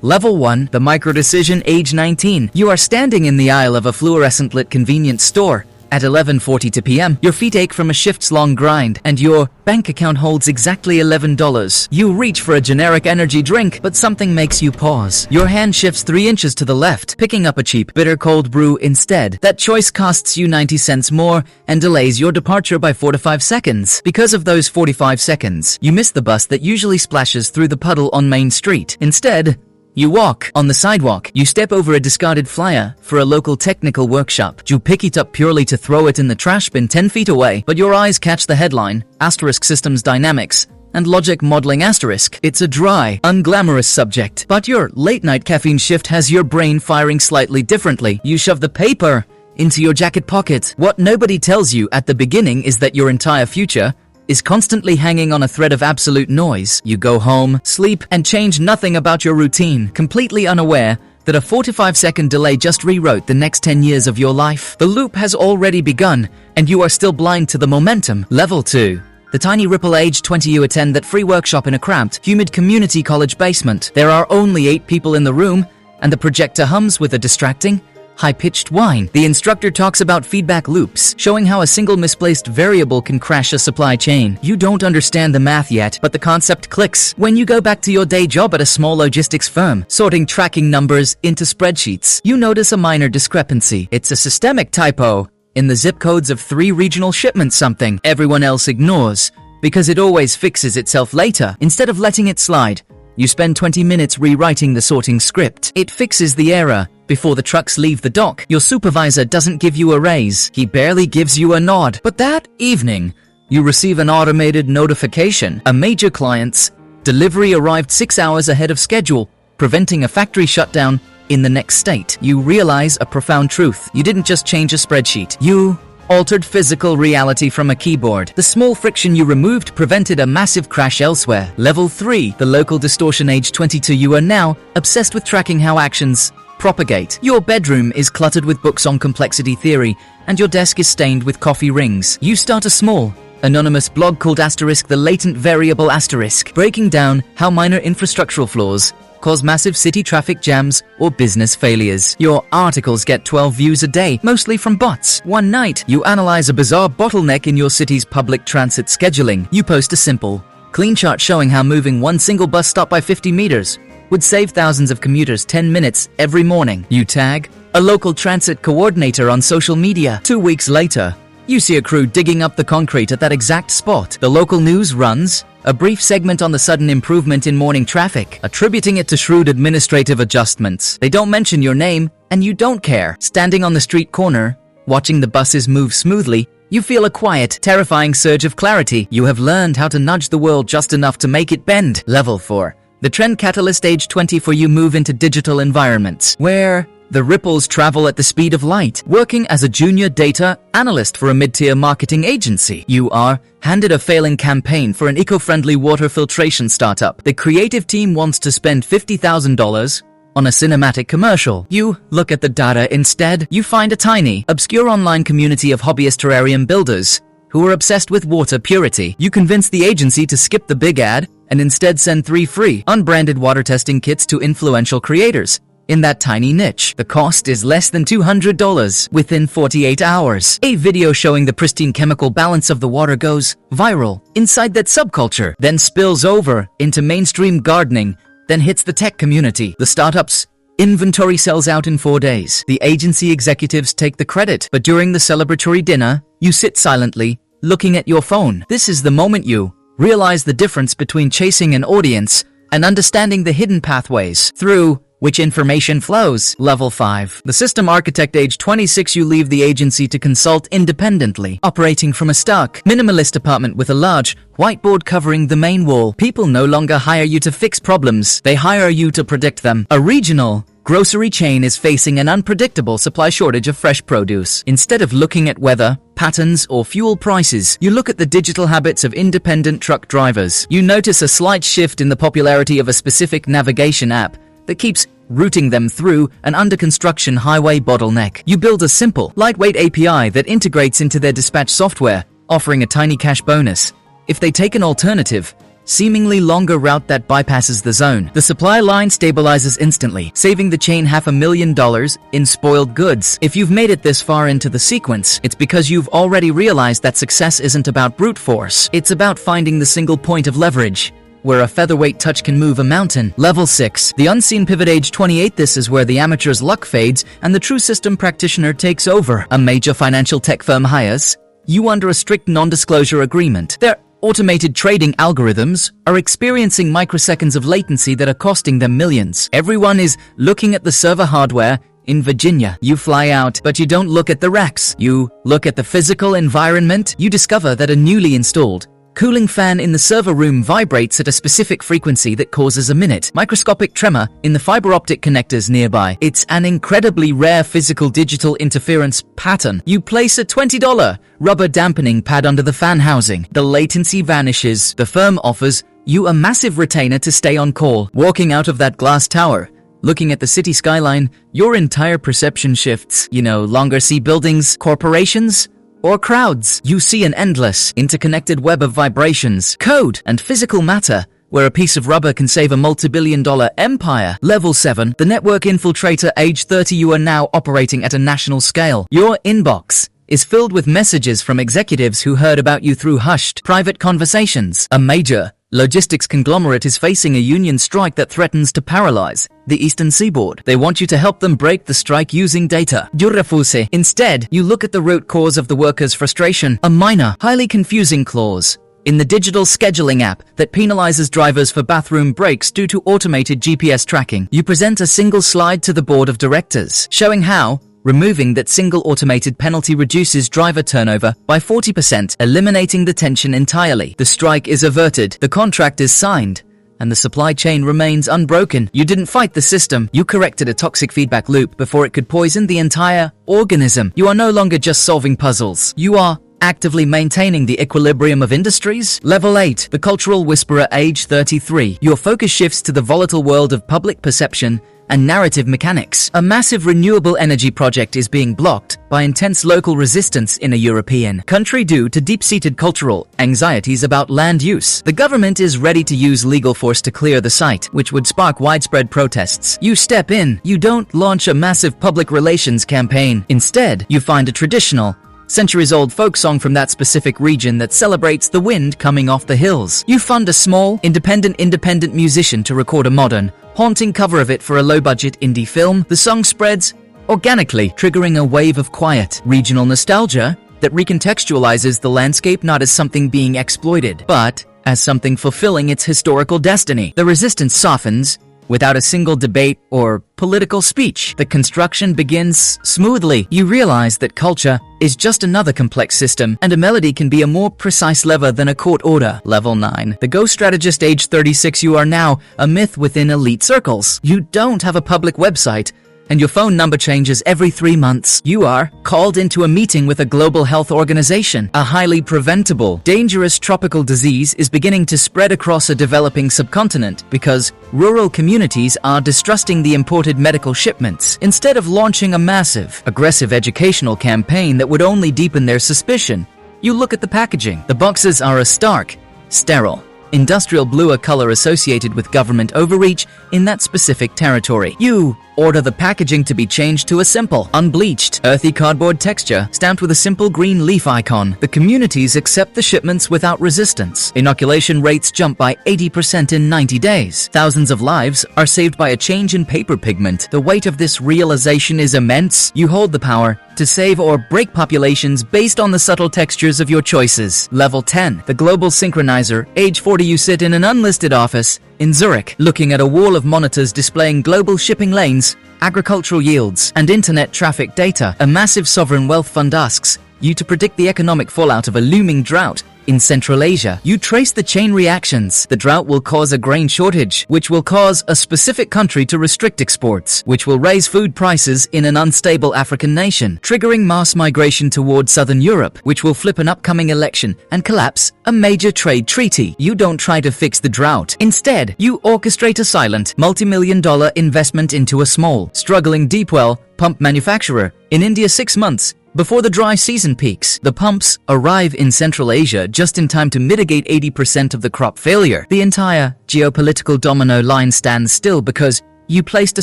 Level 1, the micro decision, age 19. You are standing in the aisle of a fluorescent-lit convenience store. At 11:42 p.m., your feet ache from a shift's-long grind, and your bank account holds exactly $11. You reach for a generic energy drink, but something makes you pause. Your hand shifts 3 inches to the left, picking up a cheap, bitter cold brew instead. That choice costs you 90 cents more and delays your departure by 4 to 5 seconds. Because of those 45 seconds, you miss the bus that usually splashes through the puddle on Main Street. Instead, you walk on the sidewalk. You step over a discarded flyer for a local technical workshop. You pick it up purely to throw it in the trash bin 10 feet away, but your eyes catch the headline, Asterisk Systems Dynamics and Logic Modeling Asterisk. It's a dry, unglamorous subject, but your late-night caffeine shift has your brain firing slightly differently. You shove the paper into your jacket pocket. What nobody tells you at the beginning is that your entire future is constantly hanging on a thread of absolute noise. You go home, sleep, and change nothing about your routine, completely unaware that a 45-second delay just rewrote the next 10 years of your life. The loop has already begun, and you are still blind to the momentum. Level 2. The tiny ripple, age 20. You attend that free workshop in a cramped, humid community college basement. There are only 8 people in the room, and the projector hums with a distracting, high-pitched whine. The instructor talks about feedback loops, showing how a single misplaced variable can crash a supply chain. You don't understand the math yet, but the concept clicks when you go back to your day job at a small logistics firm, sorting tracking numbers into spreadsheets. You notice a minor discrepancy. It's a systemic typo in the zip codes of 3 regional shipments, something everyone else ignores because it always fixes itself later. Instead of letting it slide, you spend 20 minutes rewriting the sorting script. It fixes the error before the trucks leave the dock. Your supervisor doesn't give you a raise. He barely gives you a nod. But that evening, you receive an automated notification. A major client's delivery arrived 6 hours ahead of schedule, preventing a factory shutdown in the next state. You realize a profound truth. You didn't just change a spreadsheet. You altered physical reality from a keyboard. The small friction you removed prevented a massive crash elsewhere. Level 3, the local distortion, age 22. You are now obsessed with tracking how actions propagate. Your bedroom is cluttered with books on complexity theory, and your desk is stained with coffee rings. You start a small, anonymous blog called Asterisk, the latent variable asterisk, breaking down how minor infrastructural flaws cause massive city traffic jams or business failures. Your articles get 12 views a day, mostly from bots. One night, you analyze a bizarre bottleneck in your city's public transit scheduling. You post a simple, clean chart showing how moving one single bus stop by 50 meters would save thousands of commuters 10 minutes every morning. You tag a local transit coordinator on social media. 2 weeks later, you see a crew digging up the concrete at that exact spot. The local news runs a brief segment on the sudden improvement in morning traffic, attributing it to shrewd administrative adjustments. They don't mention your name, and you don't care. Standing on the street corner, watching the buses move smoothly, you feel a quiet, terrifying surge of clarity. You have learned how to nudge the world just enough to make it bend. Level 4. The trend catalyst, age 24. You move into digital environments, where the ripples travel at the speed of light. Working as a junior data analyst for a mid-tier marketing agency, you are handed a failing campaign for an eco-friendly water filtration startup. The creative team wants to spend $50,000 on a cinematic commercial. You look at the data instead. You find a tiny, obscure online community of hobbyist terrarium builders who are obsessed with water purity. You convince the agency to skip the big ad and instead send 3 free, unbranded water testing kits to influential creators in that tiny niche. The cost is less than $200. Within 48 hours, a video showing the pristine chemical balance of the water goes viral inside that subculture, then spills over into mainstream gardening, then hits the tech community. The startup's inventory sells out in 4 days. The agency executives take the credit, but during the celebratory dinner, you sit silently, looking at your phone. This is the moment you realize the difference between chasing an audience and understanding the hidden pathways through which information flows. Level 5. The system architect, age 26. You leave the agency to consult independently, operating from a stark, minimalist apartment with a large whiteboard covering the main wall. People no longer hire you to fix problems, they hire you to predict them. A regional grocery chain is facing an unpredictable supply shortage of fresh produce. Instead of looking at weather patterns or fuel prices, you look at the digital habits of independent truck drivers. You notice a slight shift in the popularity of a specific navigation app that keeps routing them through an under-construction highway bottleneck. You build a simple, lightweight API that integrates into their dispatch software, offering a tiny cash bonus if they take an alternative seemingly longer route that bypasses the zone. The supply line stabilizes instantly, saving the chain $500,000 in spoiled goods. If you've made it this far into the sequence, it's because you've already realized that success isn't about brute force. It's about finding the single point of leverage, where a featherweight touch can move a mountain. Level 6. The unseen pivot, age 28. This is where the amateur's luck fades and the true system practitioner takes over. A major financial tech firm hires you under a strict non-disclosure agreement. Their automated trading algorithms are experiencing microseconds of latency that are costing them millions. Everyone is looking at the server hardware in Virginia. You fly out, but you don't look at the racks. You look at the physical environment. You discover that a newly installed cooling fan in the server room vibrates at a specific frequency that causes a microscopic tremor in the fiber optic connectors nearby. It's an incredibly rare physical-digital interference pattern. You place a $20 rubber dampening pad under the fan housing. The latency vanishes. The firm offers you a massive retainer to stay on call. Walking out of that glass tower, looking at the city skyline, your entire perception shifts. You no longer see buildings, corporations, or crowds. You see an endless, interconnected web of vibrations, code, and physical matter, where a piece of rubber can save a multi-billion-dollar empire. Level 7. The network infiltrator, age 30. You are now operating at a national scale. Your inbox is filled with messages from executives who heard about you through hushed, private conversations. A major logistics conglomerate is facing a union strike that threatens to paralyze the eastern seaboard. They want you to help them break the strike using data. You refuse. Instead, you look at the root cause of the workers' frustration, a minor, highly confusing clause in the digital scheduling app that penalizes drivers for bathroom breaks due to automated GPS tracking. You present a single slide to the board of directors, showing how removing that single automated penalty reduces driver turnover by 40%, eliminating the tension entirely. The strike is averted, the contract is signed, and the supply chain remains unbroken. You didn't fight the system, you corrected a toxic feedback loop before it could poison the entire organism. You are no longer just solving puzzles. You are actively maintaining the equilibrium of industries. Level 8. The cultural whisperer, age 33. Your focus shifts to the volatile world of public perception and narrative mechanics. A massive renewable energy project is being blocked by intense local resistance in a European country due to deep-seated cultural anxieties about land use. The government is ready to use legal force to clear the site, which would spark widespread protests. You step in. You don't launch a massive public relations campaign. Instead, you find a traditional, centuries-old folk song from that specific region that celebrates the wind coming off the hills. You fund a small, independent musician to record a modern, haunting cover of it for a low-budget indie film. The song spreads organically, triggering a wave of quiet, regional nostalgia that recontextualizes the landscape not as something being exploited, but as something fulfilling its historical destiny. The resistance softens without a single debate or political speech. The construction begins smoothly. You realize that culture is just another complex system, and a melody can be a more precise lever than a court order. Level 9. The Ghost Strategist, age 36. You are now a myth within elite circles. You don't have a public website, and your phone number changes every 3 months. You are called into a meeting with a global health organization. A highly preventable, dangerous tropical disease is beginning to spread across a developing subcontinent because rural communities are distrusting the imported medical shipments. Instead of launching a massive, aggressive educational campaign that would only deepen their suspicion, you look at the packaging. The boxes are a stark, sterile, industrial blue, a color associated with government overreach in that specific territory. You order the packaging to be changed to a simple, unbleached, earthy cardboard texture, stamped with a simple green leaf icon. The communities accept the shipments without resistance. Inoculation rates jump by 80% in 90 days. Thousands of lives are saved by a change in paper pigment. The weight of this realization is immense. You hold the power to save or break populations based on the subtle textures of your choices. Level 10. The Global Synchronizer, age 40. You sit in an unlisted office in Zurich, looking at a wall of monitors displaying global shipping lanes, agricultural yields, and internet traffic data. A massive sovereign wealth fund asks you to predict the economic fallout of a looming drought in Central Asia. You trace the chain reactions. The drought will cause a grain shortage, which will cause a specific country to restrict exports, which will raise food prices in an unstable African nation, triggering mass migration towards southern Europe, which will flip an upcoming election and collapse a major trade treaty. You don't try to fix the drought. Instead, you orchestrate a silent, multi-million-dollar investment into a small, struggling deep well pump manufacturer. In India, 6 months Before the dry season peaks, the pumps arrive in Central Asia just in time to mitigate 80% of the crop failure. The entire geopolitical domino line stands still because you placed a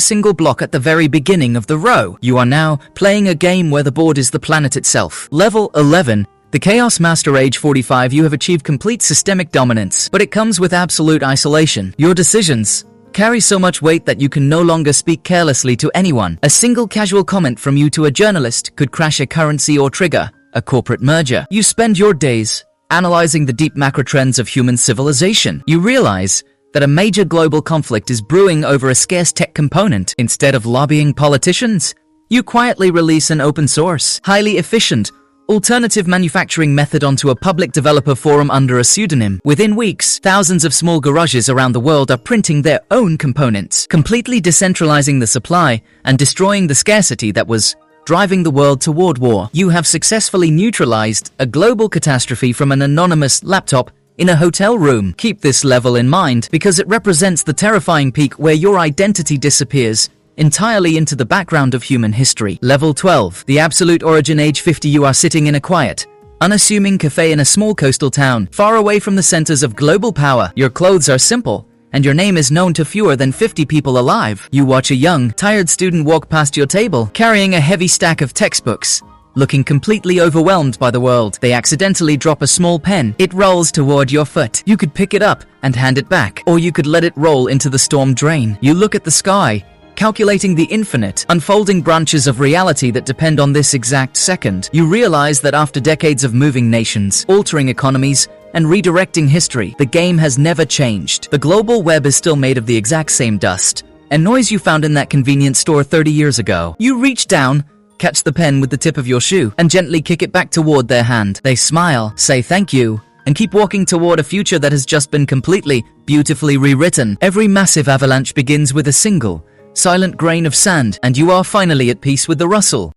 single block at the very beginning of the row. You are now playing a game where the board is the planet itself. Level 11. The Chaos Master Age 45. You have achieved complete systemic dominance, but it comes with absolute isolation. Your decisions carry so much weight that you can no longer speak carelessly to anyone. A single casual comment from you to a journalist could crash a currency or trigger a corporate merger. You spend your days analyzing the deep macro trends of human civilization. You realize that a major global conflict is brewing over a scarce tech component. Instead of lobbying politicians, you quietly release an open source, highly efficient, alternative manufacturing method onto a public developer forum under a pseudonym. Within weeks, thousands of small garages around the world are printing their own components, completely decentralizing the supply and destroying the scarcity that was driving the world toward war. You have successfully neutralized a global catastrophe from an anonymous laptop in a hotel room. Keep this level in mind because it represents the terrifying peak where your identity disappears entirely into the background of human history. Level 12. The Absolute Origin Age 50. You are sitting in a quiet, unassuming cafe in a small coastal town, far away from the centers of global power. Your clothes are simple, and your name is known to fewer than 50 people alive. You watch a young, tired student walk past your table, carrying a heavy stack of textbooks. Looking completely overwhelmed by the world, they accidentally drop a small pen. It rolls toward your foot. You could pick it up and hand it back, or you could let it roll into the storm drain. You look at the sky, calculating the infinite, unfolding branches of reality that depend on this exact second. You realize that after decades of moving nations, altering economies, and redirecting history, the game has never changed. The global web is still made of the exact same dust and noise you found in that convenience store 30 years ago. You reach down, catch the pen with the tip of your shoe, and gently kick it back toward their hand. They smile, say thank you, and keep walking toward a future that has just been completely, beautifully rewritten. Every massive avalanche begins with a single, silent grain of sand, and you are finally at peace with the rustle